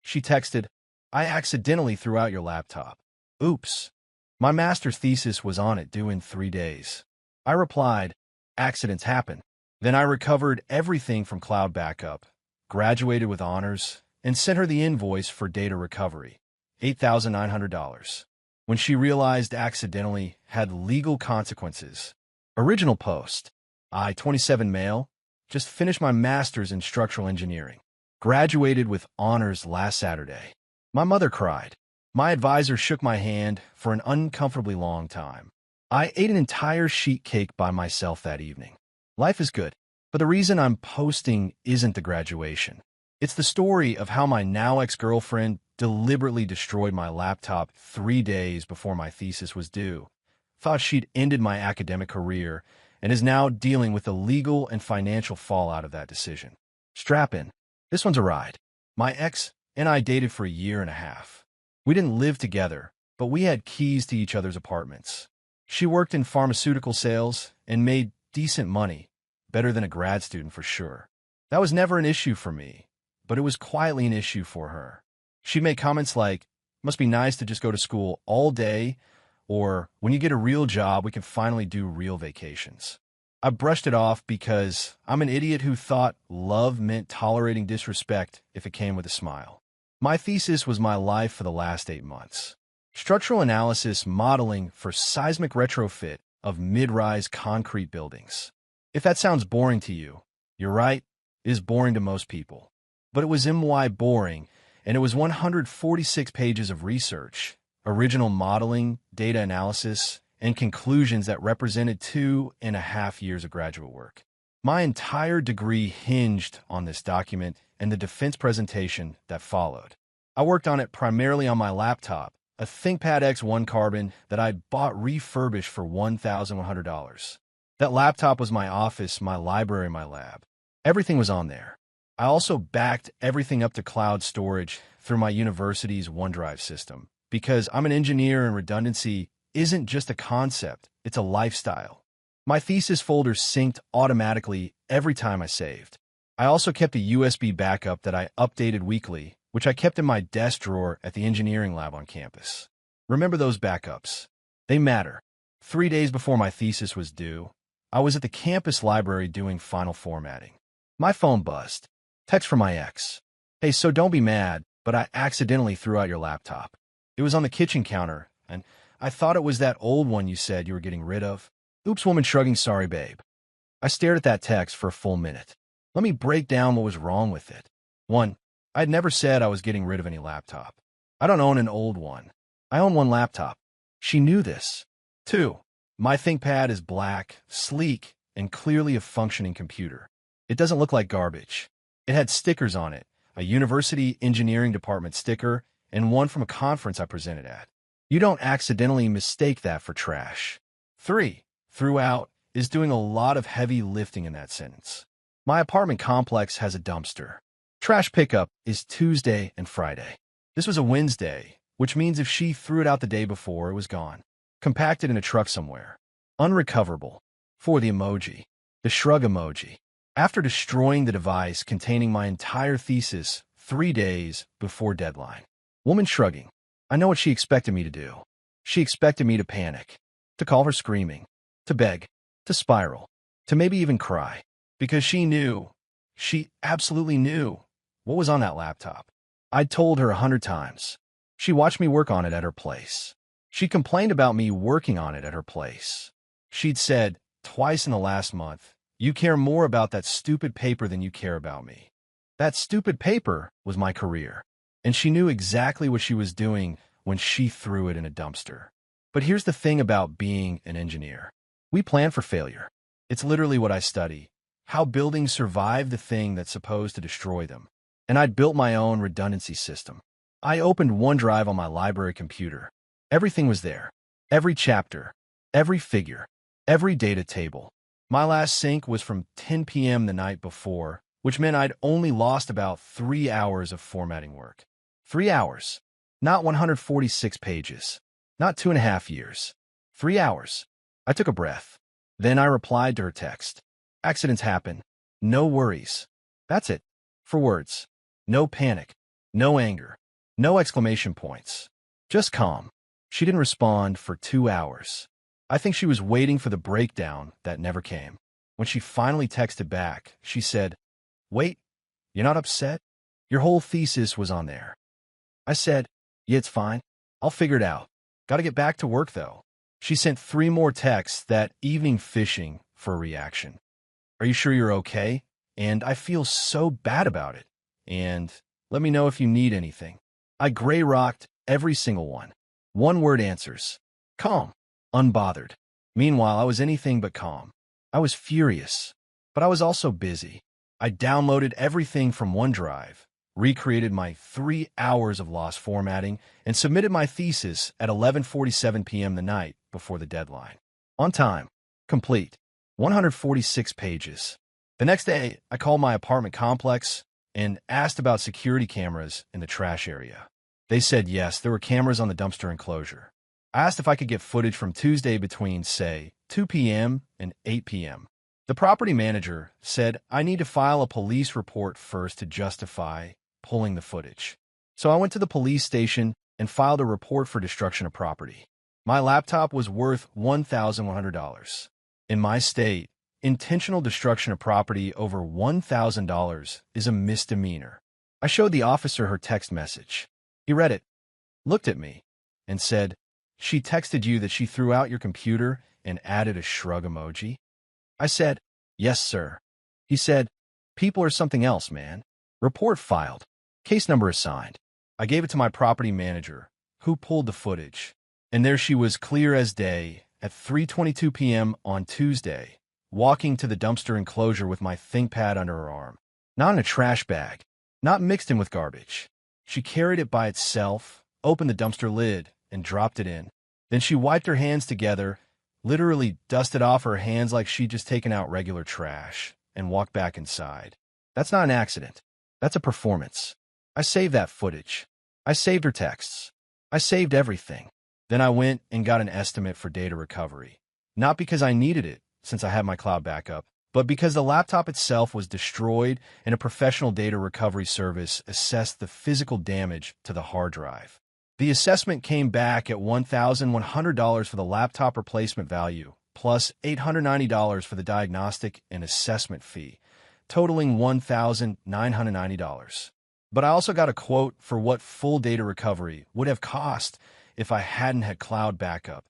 She texted, "I accidentally threw out your laptop. Oops. My master's thesis was on it due in 3 days." I replied, "Accidents happen." Then I recovered everything from cloud backup, graduated with honors, and sent her the invoice for data recovery, $8,900. When she realized accidentally had legal consequences. Original post. I, 27 male, just finished my master's in structural engineering. Graduated with honors last Saturday. My mother cried. My advisor shook my hand for an uncomfortably long time. I ate an entire sheet cake by myself that evening. Life is good, but the reason I'm posting isn't the graduation. It's the story of how my now ex-girlfriend deliberately destroyed my laptop 3 days before my thesis was due, thought she'd ended my academic career, and is now dealing with the legal and financial fallout of that decision. Strap in. This one's a ride. My ex and I dated for 1.5 years. We didn't live together, but we had keys to each other's apartments. She worked in pharmaceutical sales and made decent money, better than a grad student for sure. That was never an issue for me, but it was quietly an issue for her. She'd make comments like, "Must be nice to just go to school all day," or, "When you get a real job, we can finally do real vacations." I brushed it off because I'm an idiot who thought love meant tolerating disrespect if it came with a smile. My thesis was my life for the last 8 months. Structural analysis modeling for seismic retrofit of mid-rise concrete buildings. If that sounds boring to you, you're right, it is boring to most people. But it was boring, and it was 146 pages of research, original modeling, data analysis, and conclusions that represented 2.5 years of graduate work. My entire degree hinged on this document and the defense presentation that followed. I worked on it primarily on my laptop, a ThinkPad X1 Carbon that I'd bought refurbished for $1,100. That laptop was my office, my library, my lab. Everything was on there. I also backed everything up to cloud storage through my university's OneDrive system, because I'm an engineer and redundancy isn't just a concept, it's a lifestyle. My thesis folder synced automatically every time I saved. I also kept a USB backup that I updated weekly, which I kept in my desk drawer at the engineering lab on campus. Remember those backups. They matter. 3 days before my thesis was due, I was at the campus library doing final formatting. My phone buzzed. Text from my ex. "Hey, so don't be mad, but I accidentally threw out your laptop. It was on the kitchen counter, and I thought it was that old one you said you were getting rid of." Oops, woman shrugging, "Sorry, babe." I stared at that text for a full minute. Let me break down what was wrong with it. 1. I had never said I was getting rid of any laptop. I don't own an old one. I own one laptop. She knew this. 2. My ThinkPad is black, sleek, and clearly a functioning computer. It doesn't look like garbage. It had stickers on it, a university engineering department sticker, and one from a conference I presented at. You don't accidentally mistake that for trash. 3. Throughout is doing a lot of heavy lifting in that sentence. My apartment complex has a dumpster. Trash pickup is Tuesday and Friday. This was a Wednesday, which means if she threw it out the day before, it was gone. Compacted in a truck somewhere. Unrecoverable. 4. The emoji. The shrug emoji. After destroying the device containing my entire thesis 3 days before deadline. Woman shrugging. I know what she expected me to do. She expected me to panic, to call her screaming, to beg, to spiral, to maybe even cry, because she absolutely knew what was on that laptop. I'd told her 100 times. She watched me work on it at her place. She complained about me working on it at her place. She'd said twice in the last month, "You care more about that stupid paper than you care about me." That stupid paper was my career, and she knew exactly what she was doing when she threw it in a dumpster. But here's the thing about being an engineer. We plan for failure. It's literally what I study, how buildings survive the thing that's supposed to destroy them. And I'd built my own redundancy system. I opened OneDrive on my library computer. Everything was there. Every chapter, every figure, every data table. My last sync was from 10 p.m. the night before, which meant I'd only lost about 3 hours of formatting work. 3 hours. Not 146 pages. Not 2.5 years. 3 hours. I took a breath. Then I replied to her text. Accidents happen. No worries. That's it. 4 words. No panic. No anger. No exclamation points. Just calm. She didn't respond for 2 hours. I think she was waiting for the breakdown that never came. When she finally texted back, she said, "Wait, you're not upset? Your whole thesis was on there." I said, "Yeah, it's fine. I'll figure it out. Gotta get back to work, though." She sent 3 more texts that evening fishing for a reaction. "Are you sure you're okay? And I feel so bad about it. And let me know if you need anything." I gray-rocked every single one. One-word answers. Calm. Unbothered. Meanwhile, I was anything but calm. I was furious. But I was also busy. I downloaded everything from OneDrive, recreated my 3 hours of lost formatting, and submitted my thesis at 11:47 p.m. the night before the deadline. On time. Complete. 146 pages. The next day, I called my apartment complex and asked about security cameras in the trash area. They said yes, there were cameras on the dumpster enclosure. I asked if I could get footage from Tuesday between, say, 2 p.m. and 8 p.m. The property manager said I need to file a police report first to justify pulling the footage. So I went to the police station and filed a report for destruction of property. My laptop was worth $1,100. In my state, intentional destruction of property over $1,000 is a misdemeanor. I showed the officer her text message. He read it, looked at me, and said, "She texted you that she threw out your computer," and added a shrug emoji. I said, "Yes, sir." He said, "People are something else, man." Report filed. Case number assigned. I gave it to my property manager, who pulled the footage. And there she was, clear as day, at 3:22 p.m. on Tuesday, walking to the dumpster enclosure with my ThinkPad under her arm. Not in a trash bag, not mixed in with garbage. She carried it by itself, opened the dumpster lid, and dropped it in. Then she wiped her hands together, literally dusted off her hands like she'd just taken out regular trash, and walked back inside. That's not an accident. That's a performance. I saved that footage. I saved her texts. I saved everything. Then I went and got an estimate for data recovery. Not because I needed it, since I had my cloud backup, but because the laptop itself was destroyed and a professional data recovery service assessed the physical damage to the hard drive. The assessment came back at $1,100 for the laptop replacement value, plus $890 for the diagnostic and assessment fee, totaling $1,990. But I also got a quote for what full data recovery would have cost if I hadn't had cloud backup,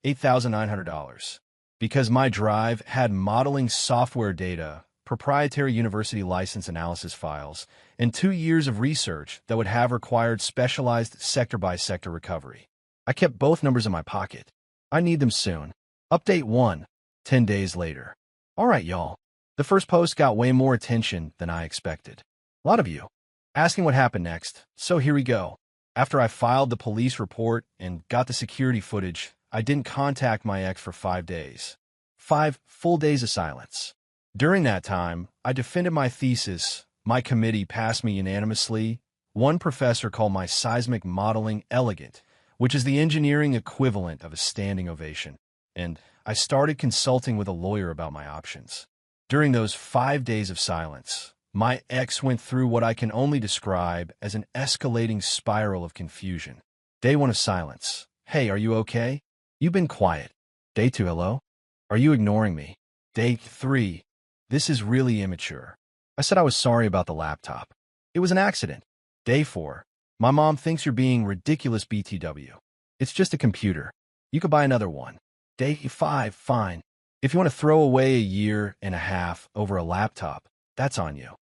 $8,900. Because my drive had modeling software data, proprietary university license analysis files, and 2 years of research that would have required specialized sector-by-sector recovery. I kept both numbers in my pocket. I need them soon. Update 1, 10 days later. All right, y'all. The first post got way more attention than I expected. A lot of you asking what happened next, so here we go. After I filed the police report and got the security footage, I didn't contact my ex for 5 days. 5 full days of silence. During that time, I defended my thesis. My committee passed me unanimously. One professor called my seismic modeling elegant, which is the engineering equivalent of a standing ovation. And I started consulting with a lawyer about my options. During those 5 days of silence, my ex went through what I can only describe as an escalating spiral of confusion. Day 1 of silence. "Hey, are you okay? You've been quiet." Day 2, "Hello? Are you ignoring me?" Day 3, "This is really immature." I said I was sorry about the laptop. It was an accident. Day 4, "My mom thinks you're being ridiculous BTW. It's just a computer. You could buy another one." Day 5, "Fine. If you want to throw away a year and a half over a laptop, that's on you."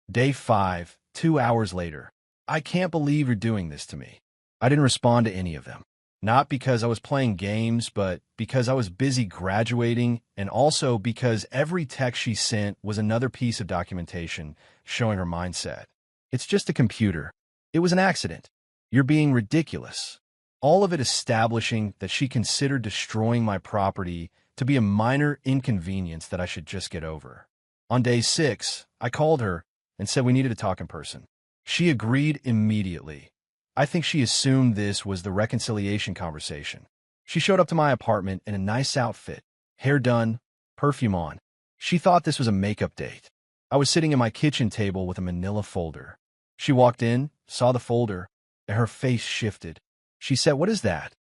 Day 5, 2 hours later, "I can't believe you're doing this to me." I didn't respond to any of them. Not because I was playing games, but because I was busy graduating, and also because every text she sent was another piece of documentation showing her mindset. It's just a computer. It was an accident. You're being ridiculous. All of it establishing that she considered destroying my property to be a minor inconvenience that I should just get over. On day 6, I called her and said we needed to talk in person. She agreed immediately. I think she assumed this was the reconciliation conversation. She showed up to my apartment in a nice outfit, hair done, perfume on. She thought this was a makeup date. I was sitting at my kitchen table with a manila folder. She walked in, saw the folder, and her face shifted. She said, "What is that?"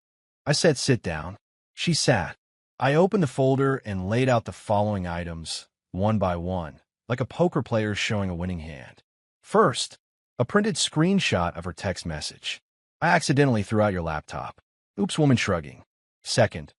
I said, "Sit down." She sat. I opened the folder and laid out the following items, one by one, like a poker player showing a winning hand. First, a printed screenshot of her text message. "I accidentally threw out your laptop." Oops, woman shrugging. Second,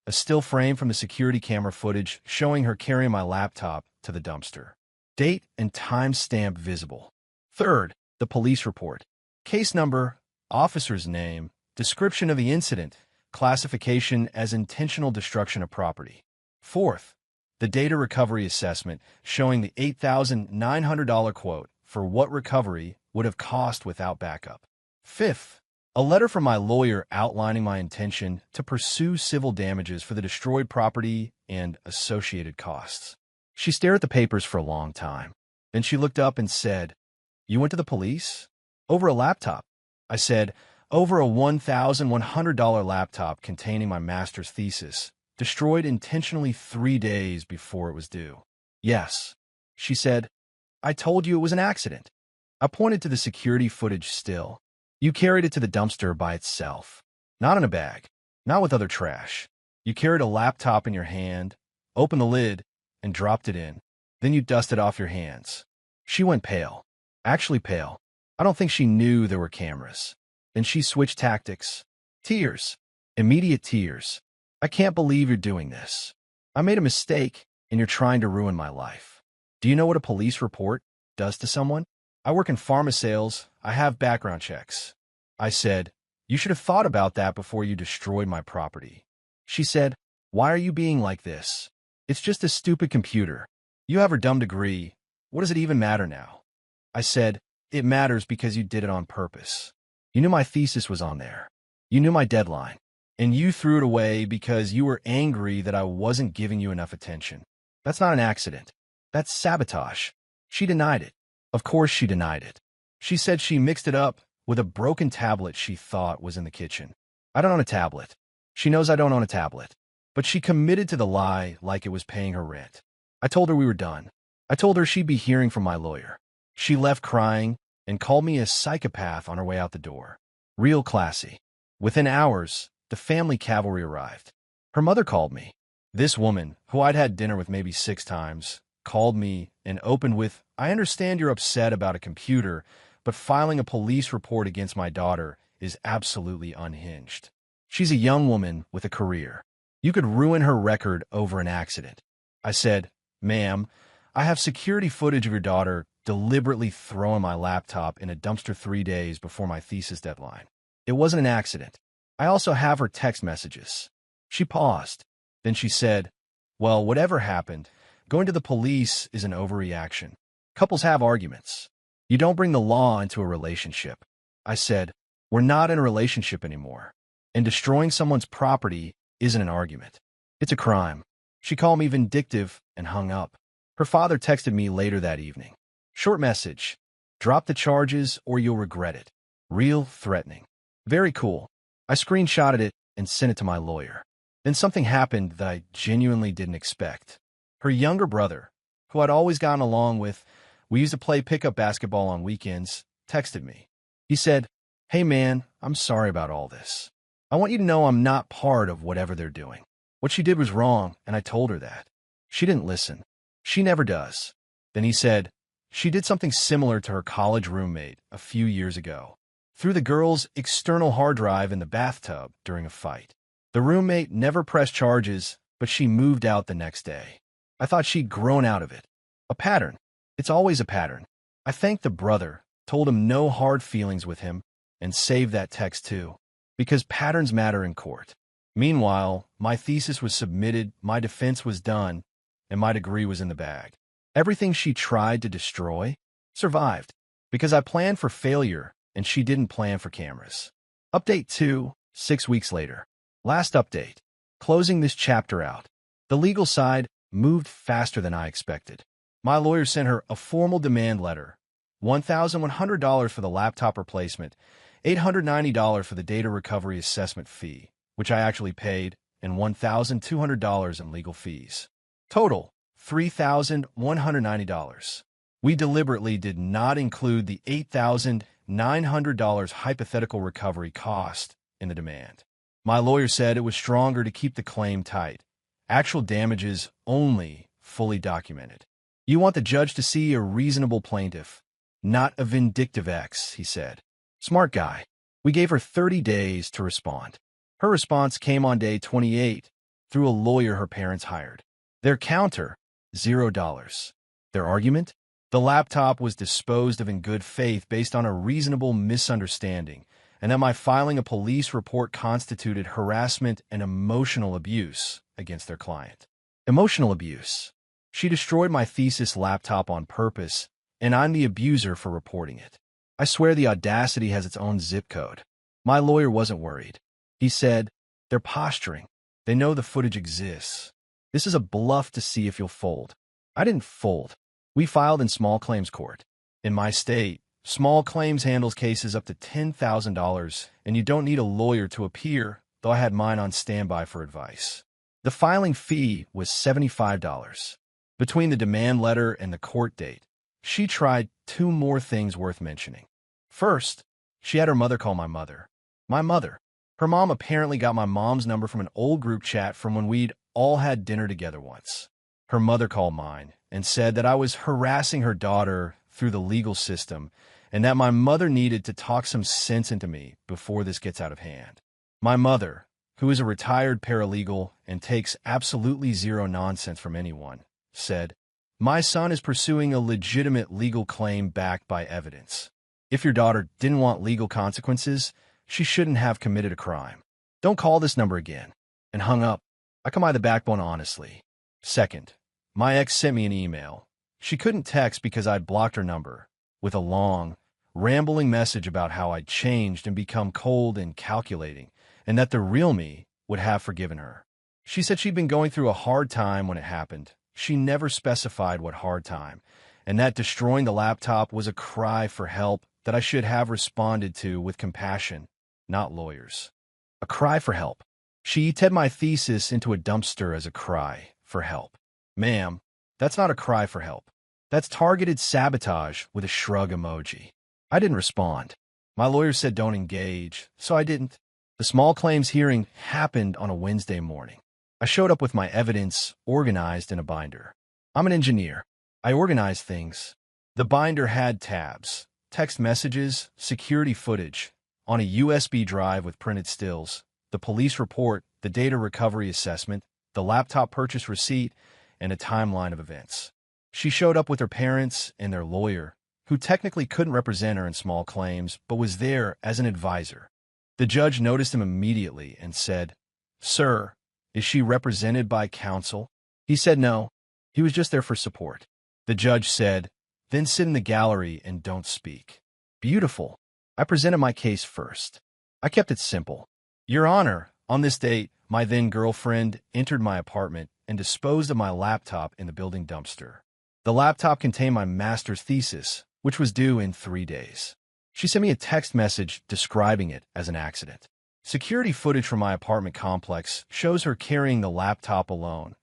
a still frame from the security camera footage showing her carrying my laptop to the dumpster. Date and timestamp visible. Third, the police report. Case number, officer's name, description of the incident, classification as intentional destruction of property. Fourth, the data recovery assessment showing the $8,900 quote for what recovery would have cost without backup. Fifth, a letter from my lawyer outlining my intention to pursue civil damages for the destroyed property and associated costs. She stared at the papers for a long time. Then she looked up and said, "You went to the police? Over a laptop?" I said, "Over a $1,100 laptop containing my master's thesis, destroyed intentionally 3 days before it was due." "Yes." She said, "I told you it was an accident." I pointed to the security footage still. "You carried it to the dumpster by itself. Not in a bag. Not with other trash. You carried a laptop in your hand, opened the lid, and dropped it in. Then you dusted off your hands." She went pale. Actually pale. I don't think she knew there were cameras. Then she switched tactics. Tears. Immediate tears. "I can't believe you're doing this. I made a mistake, and you're trying to ruin my life. Do you know what a police report does to someone? I work in pharma sales. I have background checks." I said, "You should have thought about that before you destroyed my property." She said, "Why are you being like this? It's just a stupid computer. You have her dumb degree. What does it even matter now?" I said, "It matters because you did it on purpose. You knew my thesis was on there. You knew my deadline. And you threw it away because you were angry that I wasn't giving you enough attention. That's not an accident. That's sabotage." She denied it. Of course she denied it. She said she mixed it up with a broken tablet she thought was in the kitchen. I don't own a tablet. She knows I don't own a tablet. But she committed to the lie like it was paying her rent. I told her we were done. I told her she'd be hearing from my lawyer. She left crying and called me a psychopath on her way out the door. Real classy. Within hours, the family cavalry arrived. Her mother called me. This woman, who I'd had dinner with maybe 6 times, called me and opened with, "I understand you're upset about a computer, but filing a police report against my daughter is absolutely unhinged. She's a young woman with a career. You could ruin her record over an accident." I said, "Ma'am, I have security footage of your daughter deliberately throwing my laptop in a dumpster 3 days before my thesis deadline. It wasn't an accident. I also have her text messages." She paused. Then she said, "Well, whatever happened, going to the police is an overreaction. Couples have arguments. You don't bring the law into a relationship." I said, "We're not in a relationship anymore. And destroying someone's property isn't an argument. It's a crime." She called me vindictive and hung up. Her father texted me later that evening. Short message. "Drop the charges or you'll regret it." Real threatening. Very cool. I screenshotted it and sent it to my lawyer. Then something happened that I genuinely didn't expect. Her younger brother, who I'd always gotten along with, we used to play pickup basketball on weekends, texted me. He said, "Hey man, I'm sorry about all this. I want you to know I'm not part of whatever they're doing. What she did was wrong, and I told her that. She didn't listen. She never does." Then he said, "She did something similar to her college roommate a few years ago. Threw the girl's external hard drive in the bathtub during a fight. The roommate never pressed charges, but she moved out the next day. I thought she'd grown out of it. A pattern. It's always a pattern." I thanked the brother, told him no hard feelings with him, and saved that text too. Because patterns matter in court. Meanwhile, my thesis was submitted, my defense was done, and my degree was in the bag. Everything she tried to destroy survived, because I planned for failure and she didn't plan for cameras. Update 2, 6 weeks later. Last update. Closing this chapter out. The legal side moved faster than I expected. My lawyer sent her a formal demand letter, $1,100 for the laptop replacement, $890 for the data recovery assessment fee, which I actually paid, and $1,200 in legal fees. Total, $3,190. We deliberately did not include the $8,900 hypothetical recovery cost in the demand. My lawyer said it was stronger to keep the claim tight. Actual damages only fully documented. You want the judge to see a reasonable plaintiff, not a vindictive ex, he said. Smart guy. We gave her 30 days to respond. Her response came on day 28 through a lawyer her parents hired. Their counter, $0. Their argument? The laptop was disposed of in good faith based on a reasonable misunderstanding, and that my filing a police report constituted harassment and emotional abuse against their client. Emotional abuse. She destroyed my thesis laptop on purpose, and I'm the abuser for reporting it. I swear the audacity has its own zip code. My lawyer wasn't worried. He said, they're posturing. They know the footage exists. This is a bluff to see if you'll fold. I didn't fold. We filed in small claims court. In my state, small claims handles cases up to $10,000, and you don't need a lawyer to appear, though I had mine on standby for advice. The filing fee was $75. Between the demand letter and the court date, she tried two more things worth mentioning. First, she had her mother call my mother. My mother. Her mom apparently got my mom's number from an old group chat from when we'd all had dinner together once. Her mother called mine and said that I was harassing her daughter through the legal system and that my mother needed to talk some sense into me before this gets out of hand. My mother, who is a retired paralegal and takes absolutely zero nonsense from anyone, said, my son is pursuing a legitimate legal claim backed by evidence. If your daughter didn't want legal consequences, she shouldn't have committed a crime. Don't call this number again. And hung up. I come by the backbone honestly. Second, my ex sent me an email. She couldn't text because I'd blocked her number, with a long, rambling message about how I'd changed and become cold and calculating, and that the real me would have forgiven her. She said she'd been going through a hard time when it happened. She never specified what hard time, and that destroying the laptop was a cry for help that I should have responded to with compassion, not lawyers. A cry for help. She tied my thesis into a dumpster as a cry for help. Ma'am, that's not a cry for help. That's targeted sabotage with a shrug emoji. I didn't respond. My lawyer said don't engage, so I didn't. The small claims hearing happened on a Wednesday morning. I showed up with my evidence organized in a binder. I'm an engineer. I organize things. The binder had tabs, text messages, security footage, on a USB drive with printed stills, the police report, the data recovery assessment, the laptop purchase receipt, and a timeline of events. She showed up with her parents and their lawyer, who technically couldn't represent her in small claims, but was there as an advisor. The judge noticed him immediately and said, Sir, is she represented by counsel? He said no. He was just there for support. The judge said, then sit in the gallery and don't speak. Beautiful. I presented my case first. I kept it simple. Your Honor, on this date, my then-girlfriend entered my apartment and disposed of my laptop in the building dumpster. The laptop contained my master's thesis, which was due in 3 days. She sent me a text message describing it as an accident. Security footage from my apartment complex shows her carrying the laptop alone,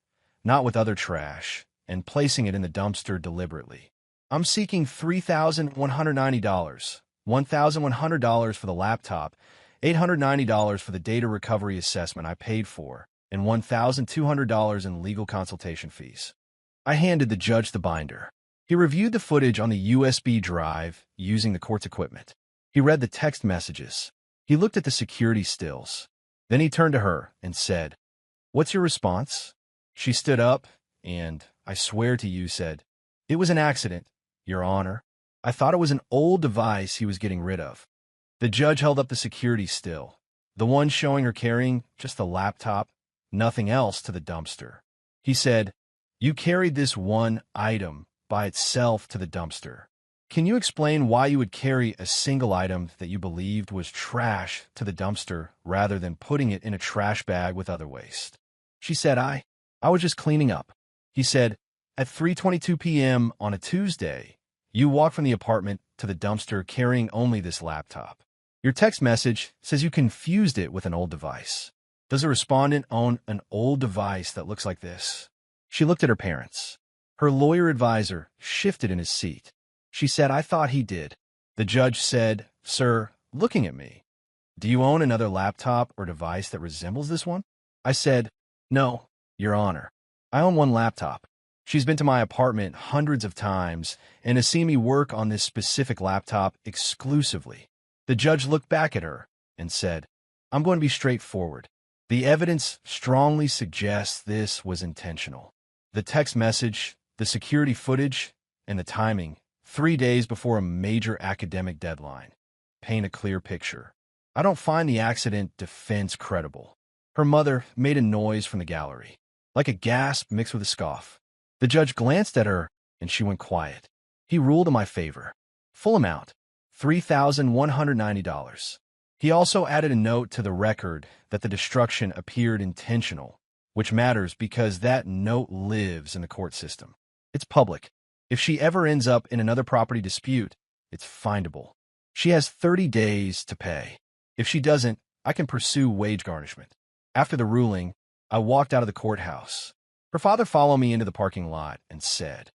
not with other trash, and placing it in the dumpster deliberately. I'm seeking $3,190, $1,100 for the laptop, $890 for the data recovery assessment I paid for, and $1,200 in legal consultation fees. I handed the judge the binder. He reviewed the footage on the USB drive using the court's equipment. He read the text messages. He looked at the security stills. Then he turned to her and said, What's your response? She stood up and, I swear to you, said, It was an accident, Your Honor. I thought it was an old device he was getting rid of. The judge held up the security still, the one showing her carrying just the laptop, nothing else, to the dumpster. He said, You carried this one item by itself to the dumpster. Can you explain why you would carry a single item that you believed was trash to the dumpster rather than putting it in a trash bag with other waste? She said, I was just cleaning up. He said, At 3:22 p.m. on a Tuesday, you walked from the apartment to the dumpster carrying only this laptop. Your text message says you confused it with an old device. Does a respondent own an old device that looks like this? She looked at her parents. Her lawyer advisor shifted in his seat. She said, "I thought he did." The judge said, "Sir," looking at me, "do you own another laptop or device that resembles this one?" I said, "No, Your Honor. I own one laptop. She's been to my apartment hundreds of times and has seen me work on this specific laptop exclusively." The judge looked back at her and said, "I'm going to be straightforward. The evidence strongly suggests this was intentional. The text message, the security footage, and the timing, 3 days before a major academic deadline, paint a clear picture. I don't find the accident defense credible." Her mother made a noise from the gallery, like a gasp mixed with a scoff. The judge glanced at her, and she went quiet. He ruled in my favor. Full amount, $3,190. He also added a note to the record that the destruction appeared intentional, which matters because that note lives in the court system. It's public. If she ever ends up in another property dispute, it's findable. She has 30 days to pay. If she doesn't, I can pursue wage garnishment. After the ruling, I walked out of the courthouse. Her father followed me into the parking lot and said,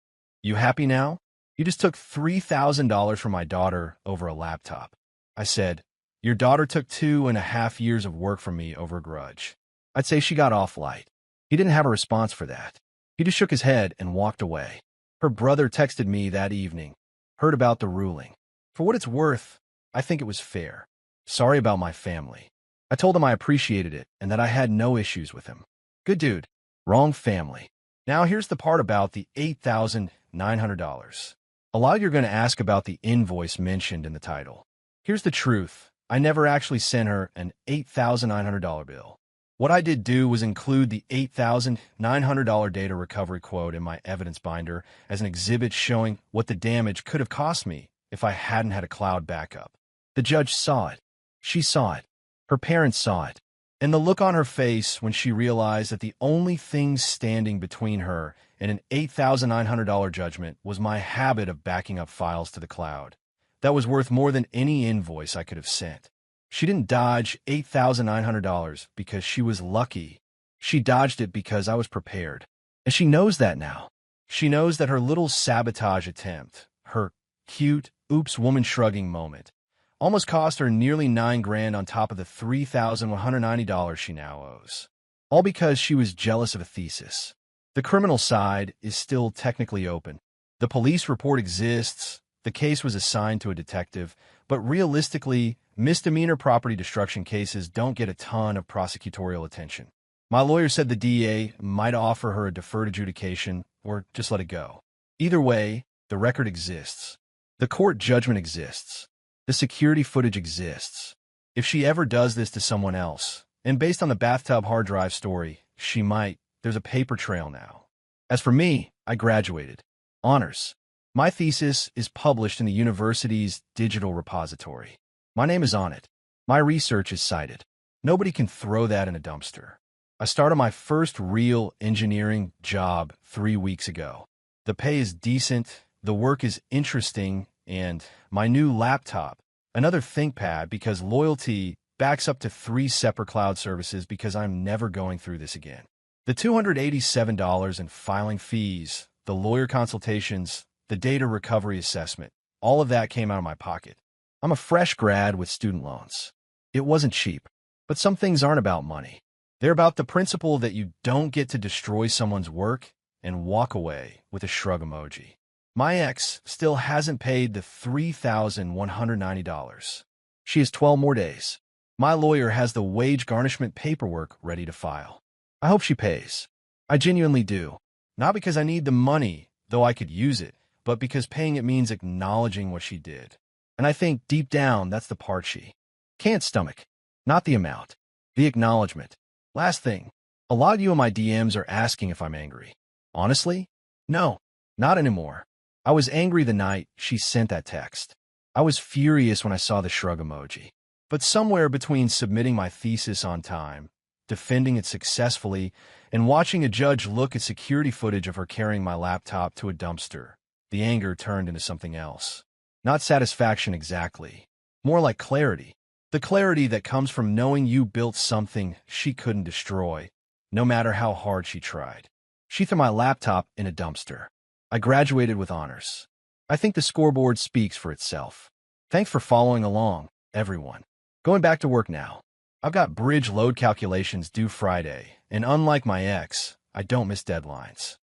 "You happy now? You just took $3,000 from my daughter over a laptop." I said, "Your daughter took 2.5 years of work from me over a grudge." I'd say she got off light. He didn't have a response for that. He just shook his head and walked away. Her brother texted me that evening, heard about the ruling. For what it's worth, I think it was fair. Sorry about my family. I told him I appreciated it and that I had no issues with him. Good dude. Wrong family. Now here's the part about the $8,900. A lot of you are going to ask about the invoice mentioned in the title. Here's the truth. I never actually sent her an $8,900 bill. What I did do was include the $8,900 data recovery quote in my evidence binder as an exhibit showing what the damage could have cost me if I hadn't had a cloud backup. The judge saw it. She saw it. Her parents saw it. And the look on her face when she realized that the only thing standing between her and an $8,900 judgment was my habit of backing up files to the cloud. That was worth more than any invoice I could have sent. She didn't dodge $8,900 because she was lucky. She dodged it because I was prepared. And she knows that now. She knows that her little sabotage attempt, her cute, oops woman shrugging moment, almost cost her nearly $9,000 on top of the $3,190 she now owes. All because she was jealous of a thesis. The criminal side is still technically open. The police report exists. The case was assigned to a detective, but realistically, misdemeanor property destruction cases don't get a ton of prosecutorial attention. My lawyer said the DA might offer her a deferred adjudication or just let it go. Either way, the record exists. The court judgment exists. The security footage exists. If she ever does this to someone else, and based on the bathtub hard drive story, she might, there's a paper trail now. As for me, I graduated. Honors. My thesis is published in the university's digital repository. My name is on it. My research is cited. Nobody can throw that in a dumpster. I started my first real engineering job 3 weeks ago. The pay is decent, the work is interesting, and my new laptop, another ThinkPad because loyalty backs up to 3 separate cloud services because I'm never going through this again. The $287 in filing fees, the lawyer consultations, the data recovery assessment, all of that came out of my pocket. I'm a fresh grad with student loans. It wasn't cheap, but some things aren't about money. They're about the principle that you don't get to destroy someone's work and walk away with a shrug emoji. My ex still hasn't paid the $3,190. She has 12 more days. My lawyer has the wage garnishment paperwork ready to file. I hope she pays. I genuinely do. Not because I need the money, though I could use it, but because paying it means acknowledging what she did. And I think deep down, that's the part she can't stomach. Not the amount. The acknowledgement. Last thing. A lot of you in my DMs are asking if I'm angry. Honestly? No. Not anymore. I was angry the night she sent that text. I was furious when I saw the shrug emoji. But somewhere between submitting my thesis on time, defending it successfully, and watching a judge look at security footage of her carrying my laptop to a dumpster, the anger turned into something else. Not satisfaction exactly. More like clarity. The clarity that comes from knowing you built something she couldn't destroy, no matter how hard she tried. She threw my laptop in a dumpster. I graduated with honors. I think the scoreboard speaks for itself. Thanks for following along, everyone. Going back to work now. I've got bridge load calculations due Friday, and unlike my ex, I don't miss deadlines.